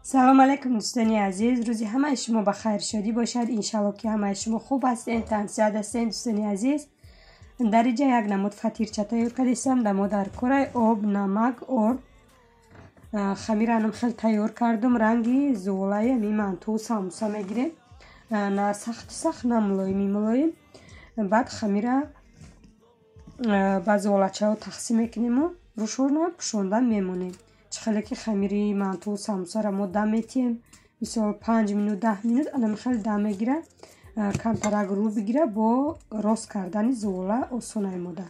سلام علیکم دوستان عزیز. روزی همه شما بخیر شدی باشد. انشالله که همه شما خوب هستین، تندرست هستین. دوستان عزیز، در اینجا یک نمود فطیرچه تیار کردم. در کره آب، نمک، آرد، خمیر خیلی تیار کردم. رنگی زولای منتو ساموسا میگیریم، نه سخت نه ملایم. بعد خمیر با زولچه ها تقسیم میکنیم و روشون پوشوندن میمونیم. خیلی که خمیری منتو ساموسا را ما دم میتیم، مثلا 5 minut 10 minut انا خیلی دم میگیره. کم تر رو بگیره با راست کردن زولا آسونه ماده.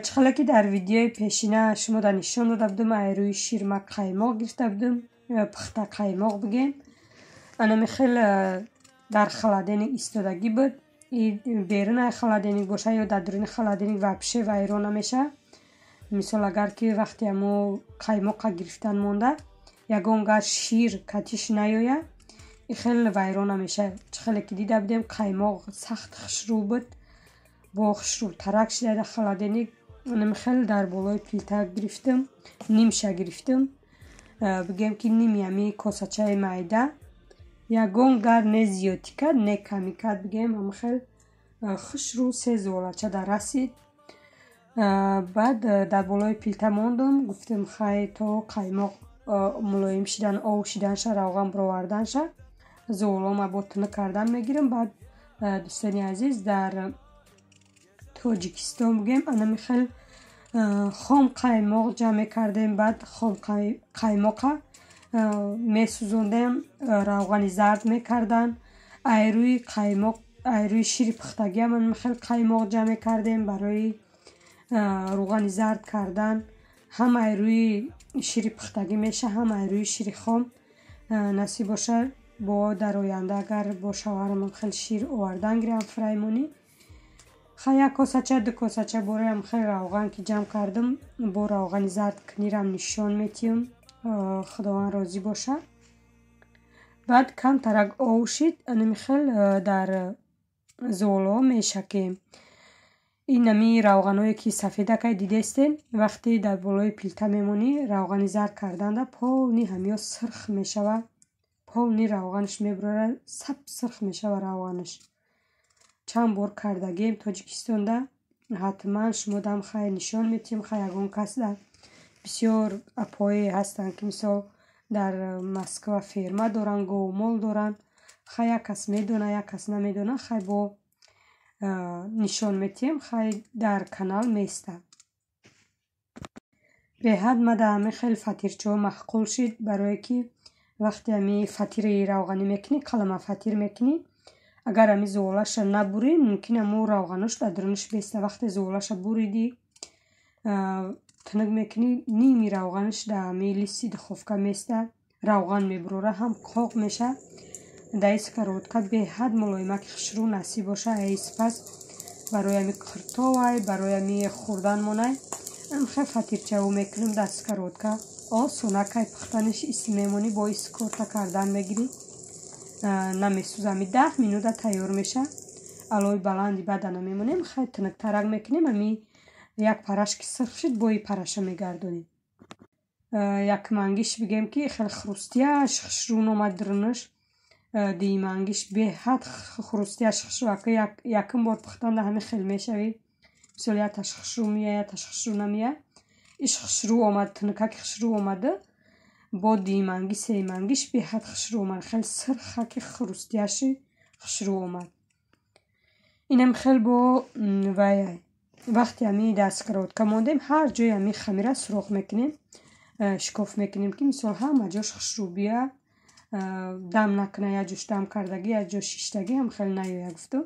چخلا که در ویدیوی پیشینه شما در نشان داده بودم روی شیرمک قایماق گرفته بودم، پخته قایماق بگیم. انا خیلی در خلادینگ ایستادگی بود. بیرون خلادینگ باشه یا در درون خلادینگ وبشه ویران نمیشه. مثلا اگر که وقتی همو قایماق گرفتن مونده یگان گر شیر کتیش نیاید خیلی ویران نمیشه. چخلا که دیده بودم قایماق سخت خشرو بود، با خشرو ترک شده در خلادینگ. من خیلی در بالای پیلتر گرفتم، نیمشه گرفتم. بگم که نیمی همی کاسچه مایده یگان گر نه زیادی کرد نه کمی کرد. بگم هم خیلی خشرو 3 زولچه در رسید. بعد در بالای پیلتر موندم، گفتم خیلی تا قایماق ملایم شدن، آو شدن شه، روغن براوردن شه، زولام با تنه کردن میگیرم. بعد دوستان عزیز در تاجیکستان بگیم انا خیلی خام قایماق جمع کردیم. بعد خام قایماق میسوزوندیم، روغن زرد میکردن. ایروی قایماق ایروی شیر پختگی من خیلی قایماق جمع کردیم برای روغن زرد کردن. هم ایروی شیر پختگی میشه، هم ایروی شیر خام. نصیب باشه با در آینده اگر با شوهرم خیلی شیر آوردن گیرم فریمونی خیلی کاسچه 2 کاسچه برایم خیلی روغن که جمع کردم با روغن زرد کنیرم نشان میتیم. خداوند راضی باشه. بعد کم ترک آوشید انمی خیلی در زولا میشکیم. این نمی روغن هایی که سفیده که دیدستین وقتی در بالای پیلته میمونی روغن زرد کردن ده پاونی همیا سرخ میشوه، پاونی روغنش میبره، سرخ میشوه روغنش. چند بار کردگیم تاجیکستان ده، حتما شما دم خیلی نشان میتیم. خیلی اگون کس در بسیار اپایی هستن که مثال در مسکو فیرما دارن، گومول دارن. خیلی کس میدونه یک کس نمیدونه. خیلی با نشان میتیم. خیلی در کانال میسته. به حد مده همه خیلی فطیرچه ها مخقول شد، برای که وقتی همی فطیر روغنی میکنی کلمه فطیر میکنی اگر همی زولش نبوری ممکن همو روغنش در درونش بیسته. وقتی زولش بوریدی تنگ میکنی نیمی روغنش در همی لیستی دخوفکه میسته، روغن میبروره، هم قاق میشه. در ایس کروتکه به حد ملایمه که خشرو نصیب باشه. ایس پس برای همی کرتاوی برای همی خوردن مونه هم خیلی فطیرچه او میکنیم دست کروتکه آسونه که پختنش ایسی میمونی با ایس کرتا کردن میگیری نمیسوز. همی 10 minut تیار میشه. علوی بلندی بعد نمیمونیم. خیلی تنک ترک میکنیم. همی یک پرش که سرخ شد با این پرش میگردونیم. یک منگیش بگیم که خیلی خروستیش خشرون اومد درنش. دی منگیش به حد خروستیش خشرو که یکم بار پختن ده همه خیلی میشوی. مثلا یا تش خشرو میه یا تش خشرو نمیه. ایش خشرو اومد، تنکه که خشرو اومده با دی منگی 3 منگیش به حد خشرو اومد. خیلی سرخه که خروستیش خشرو اومد. اینم خیلی با وقتی همی دست کرد که موندیم هر جای همی خمیره سراخ میکنیم، شکاف میکنیم که مثال همه جاش خشرو بیه، دم نکنه. یا جاش دم کردگی یا جاش شیشتگی هم خیلی نیایه گفتم.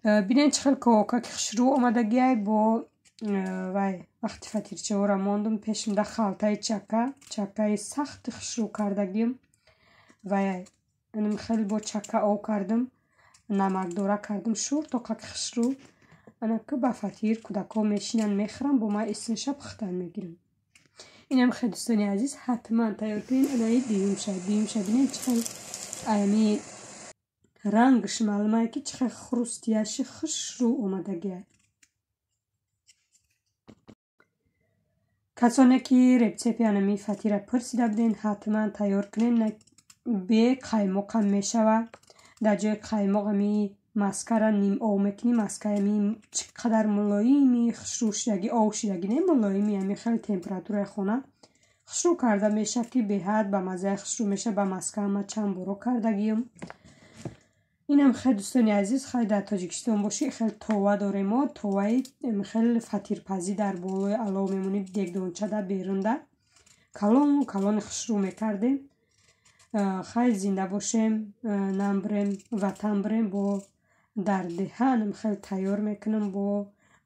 بینین چه خیلی که خشرو اومدگی با وقتی فطیرچه ها را ماندم پیشم در خلطه چکه سخت خشرو کردگیم. اینم خیلی با چکه آو کردم. намакдора кардам шур то как хишру ана ки ба фатир кӯдако мешинанд мехӯранд бо ма эснеша пухтан мегирам. инам хеле дӯстони азиз ҳатман тайёр кунед. анаи биюмша бинед чӣ хел ами рангш маълумае ки чӣ хел хрустияши хушрӯ омадагия. касоне ки рецепти анами фатира пурсида буден ҳатман тайёр кунед. бе қаймоқам мешава. дар ҷои қаймоқ ами маскара ним ов мекунӣ. маска ами чӣ қадар мулоими хушрӯ шидаги ов шидаги не мулоими ами хеле температураи хона хушрӯ карда меша ки беҳад ба маззаи хушрӯ меша. ба маска ама чанд боро кардагием. инам хеле дӯстони азиз хеле дар Тоҷикистон бошӣ хеле това дорем мо. товаи хеле фатирпазӣ дар болои алов мемонӣ дегдончада берунда калони хушрӯ мекардем. хеле зинда бошем нам бирем ватан бирем бо дар деҳанам хеле тайёр мекунам бо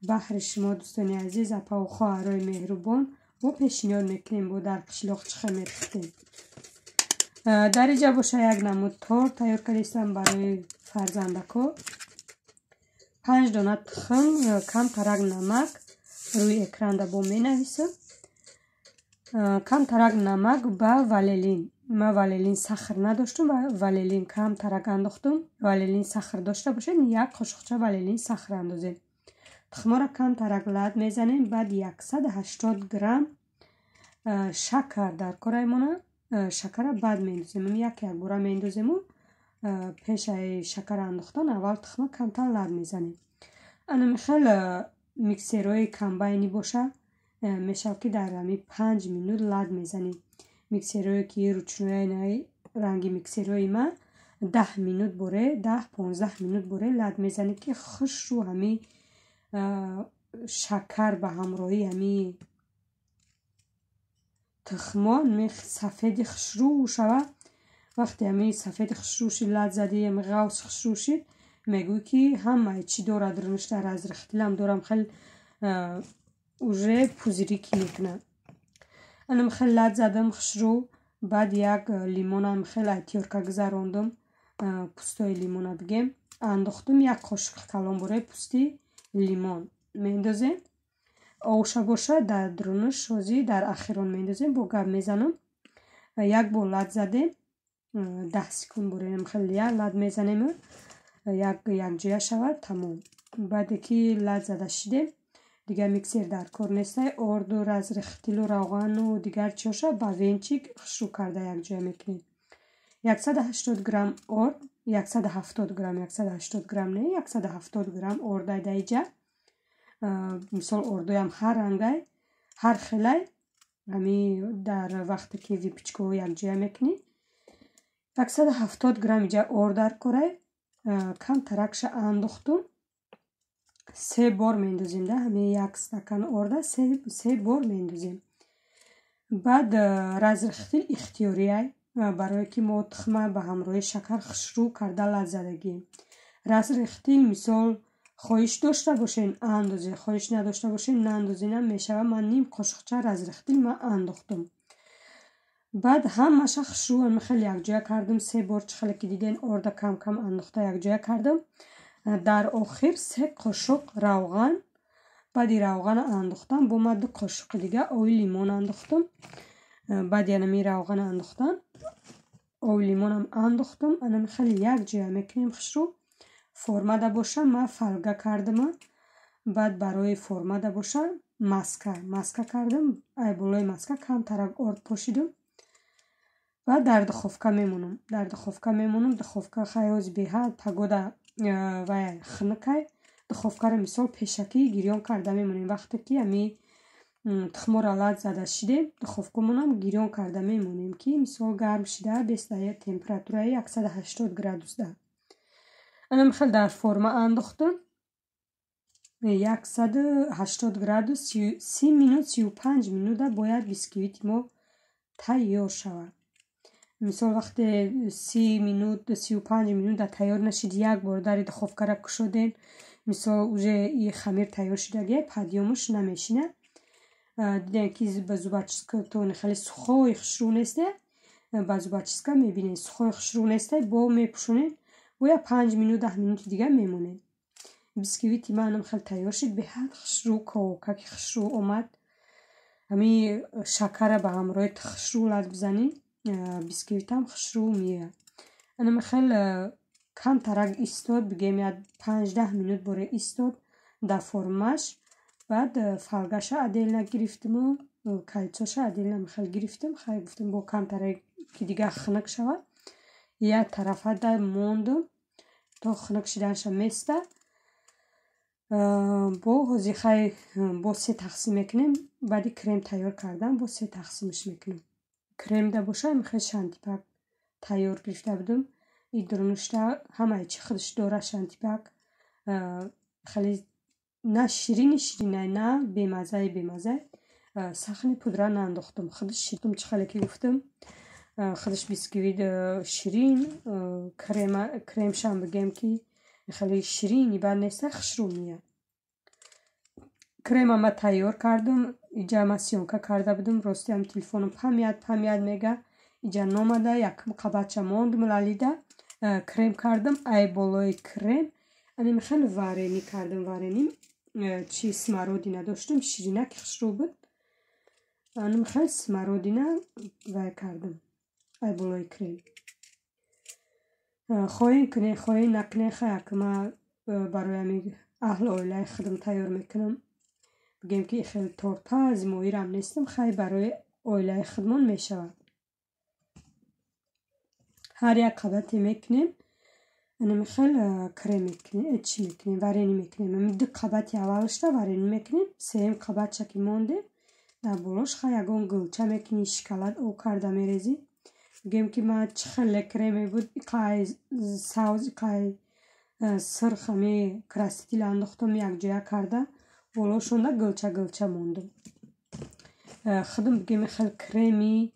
баҳри шумо дӯстони азиз апаву хоҳарои меҳрубон бо пешниҳод мекунем бо дар қишлоқ чӣ хел мепухтем. дар инҷа боша як намуд торт тайёр кардистам барои фарзандако. 5 дона тухм камтарак намак рӯи экранда бо менависам. камтарак намак ба валелин. ма валелин сахр надоштум ва валелин камтарак андохтум. валелин сахр дошта бошед як қошуқча валелин сахр андозем. тухмора камтарак лад мезанем. баъд 180 грамм шакар дар кораимона. шакара баъд мендозем. як бора мендозему пешаи шакара андохтан аввал тухма камтар лад мезанем. анами хеле миксерои камбайни боша мешав ки дар 5 минут лад мезанем. миксерое ки ручнояи ранги миксерои ма 10 минут боре 10-15 минут боре лад мезанем ки хушрӯ ҳами шакар ба ҳамроҳи ҳами тухмон сафеди хушрӯ шава. вақте ҳами сафеди хушрӯ шид лад зади ҳами ғавс хушрӯ шид мегӯй ки ҳамаи чӣ дорад рӯништа разрихтилам дорам хеле уже пузирикӣ мекунам. анам хеле лад задам хушрӯ. баъд як лимонам хеле айтёрка гузарондум. пӯстои лимона бигем андохтум. як қошуқи калон бораи пӯсти лимон мендозем. овша боша дар друнуш ҳозӣ дар ахирон мендозем. бо гап мезанам. як бор лад задем 10 секунд борем хеле як лад мезанем якҷоя шавад тамом. баъде ки лад зада шидем дигар миксер дар кор нестай. орду разрехтилу равғану дигар чоша ба венчик хушрӯ карда якҷоя мекунем. 180 грамм орд 170 грамм не 170 грамм ордай даиҷа. мисол ордоям ҳар рангай ҳар хелай ҳами дар вақте ки випичкаҳо якҷоя мекунӣ 170 грамм иҷа орд дар корай камтаракша андохтум. 3 бор мендозем да ҳами як стакан орда 3 бор мендозем. баъд разрихтил ихтиёрияй барое ки мо тухма ба ҳамроҳи шакар хушрӯ карда лад задагием. разрихтил мисол хоҳиш дошта бошен андозе хоҳиш надошта бошен наандозинам мешава. ман ним қошуқча разрихтил ма андохтум. баъд ҳамаша хушрӯ хеле якҷоя кардам. 3 бор чӣ хеле ки диден орда кам кам андохта якҷоя кардам. дар охир 3 қошуқ равған. баъди равғана андохтам бо ма 2 қошуқи дига ови лимон андохтум. баъди анами равғана андохтан ови лимонам андохтум. анами хеле якҷоя мекунем хушрӯ. формада боша ма фалга кардама. баъд барои формада боша маска кардам. ай болои маска камтарак орд пошидам. баъд дар духовка мемонам. духовка хайоз беҳад пагода вай хнукай. духовкаро мисол пешакӣ гирён карда мемонем. вақте ки ами тухмора лад зада шидем духовкамонам гирён карда мемонем ки мисол гарм шида бестая температураи 180 градус да. анам хеле дар форма андохтам. 180 градус 30 минут 35 минута бояд бисквити мо тайёр шавад. мисол вақте 30 минут 35 минута тайёр нашид як бор дари духовкара кушоден мисол уже и хамир тайёр шидагия падъёмуш намешина. дидем ки ба зубочисткатон хеле сухой хушрӯ несте. ба зубочистка мебинем сухой хушрӯ несте бо мепӯшонем. گویا 5 минут 10 минути дигар мемонед. бисквити манам хел тайёр шуд. беҳад хушрӯ кокаки хушрӯ омад. ҳами шакара ба ҳамроҳи хушрӯ лаз бизанӣ бисквитам хушрӯ меояд. анаме хел камтарак истод, бигем 5-10 минут боре истод дар формаш. баъд фалгаша отдельно гирифтиму кайцоша отдельно мехел гирифтим. хай гуфтам бо камтарак ки дигар хунук шавад. як тарафа дар мондум то хунук шиданша места. бо ҳозир хай бо 3 тақсим мекунем. баъди крем тайёр кардан бо 3 тақсимш мекунем. крем да боша мехел шантипак тайёр гирифта будум. идронушта ҳамаи чи худаш дора шантипак. хеле на ширини ширинай на бемазаи бемаза. сахни пудра наандохтам. худаш ширтум чи хеле ки гуфтам. худаш бисквит ширин кремшам бигем ки хеле ширин ибар неста хушрӯ меояд. кремама тайёр кардам. иҷа ма сёнка карда будам. ростиам телефоном памяд мега. иҷа номада як қабатча монд мулалида крем кардам. ай болои крем анем хеле варени кардам. варени чи смородина доштам. ширинаки хушрӯ буд. анем хеле смородина вай кардам. ай болои крем хоҳем куне хоҳем накуне хаяк ма барои ами аҳли оилаи худам тайёр мекунам. бигем ки хеле торта зимоирам нестам. хай барои оилаи худмон мешавад. ҳар як қабате мекунем. анаме хеле крем мекунем. чи мекунем? варени мекунем. ами 2 қабати аввалашта варени мекунем. сеюм қабатча ки монде дар болош хай ягон гулча мекунӣ. шоколад о карда мерезӣ. бигем ки ма чи хеле креме буд. иқаи савз иқаи сирх ами краситель андохтам якҷоя карда болошонда гулча мондум. худам бигем хеле креми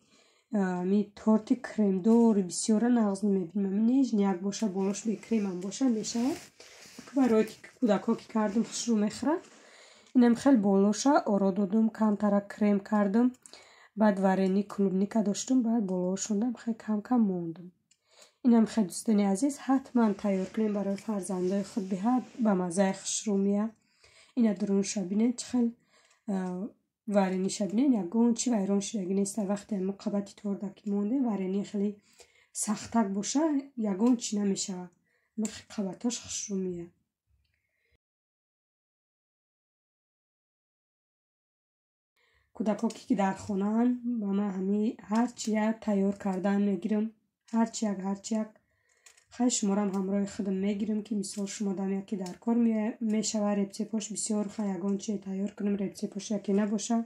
ами торти кремдори бисёра нағз намебинам. нежни як боша болош бекремам боша мешавад. барои ки кӯдако ки кардам хушрӯ мехӯрад. инам хеле болоша оро додум. камтарак крем кардам. баъд варени клубника доштум. баъд болошондам хеле кам мондум. инам хеле дӯстони азиз ҳатман тайёр кунем барои фарзандои худ. беҳад ба маззаи хушрӯ меояд. ина дурунша бинед чи хеле варениша бинед. ягон чи вайрон шудагӣ нест. вақте ами қабати торда ки монде варени хеле сахтак боша ягон чи намешавад. қабатош хушрӯ меояд. кӯдако ки дар хонаанд ба ман ҳами ҳарчи як тайёр кардан мегирам. ҳарчи як хай шуморам ҳамроҳи худам мегирам ки мисол шумо дам яке дар кор мешава. репсепош бисёр хай ягон чи тайёр кунам. репсепош яке набоша.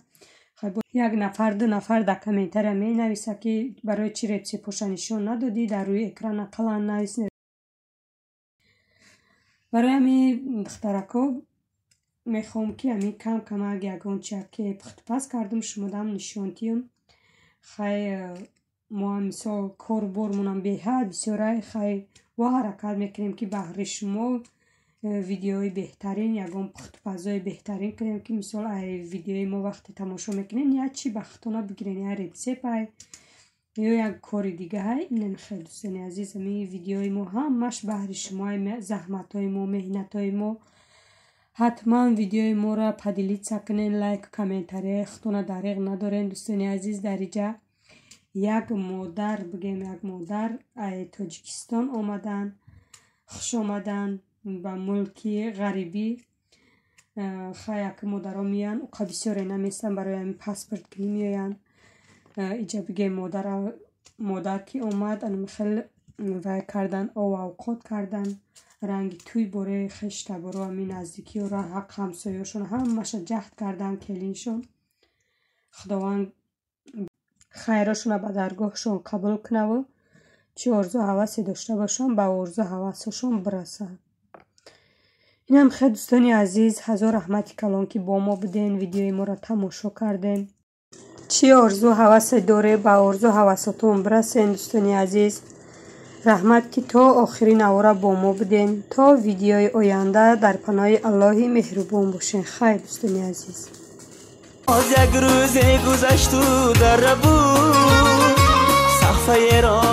хай бо як нафар 2 нафар дар комментария менависа ки барои чи репсепоша нишон надодӣ. дар рӯи экран ақаллан навис. барои ами духтарако мехоҳам ки ами камак ягон чи яке пухтупаз кардам шумо дам нишон диҳам. хай мо мисол корбормонам беҳад бисёра. хай во ҳаракат мекунем ки баҳри шумо видеои беҳтарин ягон пухтупазои беҳтарин кунем ки мисол ай видеои мо вақте тамошо мекунем я чи ба хутона бигирен я рецепай ё як кори дигаҳай. инам хеле дӯстони азиз ами видеои мо ҳамаш баҳри шумои заҳматҳои мо меҳнатҳои мо. ҳатман видеои моро падилитса кунен. лайк комментария хутона дариқ надорен. дӯстони азиз дар иҷа як модар бигем як модар ай тоҷикистон омадан. хуш омадан ба мулки ғарибӣ. хай як модаро меоян уқа бисёре наместан барои ами паспорт гирӣ меоян. иҷа бигем модар ки омад анам хеле вай кардан овавқот кардан. ранги туй боре хештаборо ами наздикиёра ҳақ ҳамсоёшон ҳамаша ҷаҳд кардан келиншон. худованд хайрошона ба даргоҳшон қабул кунаву чи орзу ҳавасе дошта бошон ба орзу ҳавасашон бирасад. инам хеле дӯстони азиз ҳазор раҳмати калон ки бо мо буден. видеои моро тамошо карден. чи орзу ҳавасе доре ба орзу ҳавасатон бирасен. дӯстони азиз раҳмат ки то охири навора бо мо буден. то видеои оянда дар паноҳи аллоҳи меҳрубон бошен. хайр дӯстони азиз. از یک روز گذشت و در بود صفحه را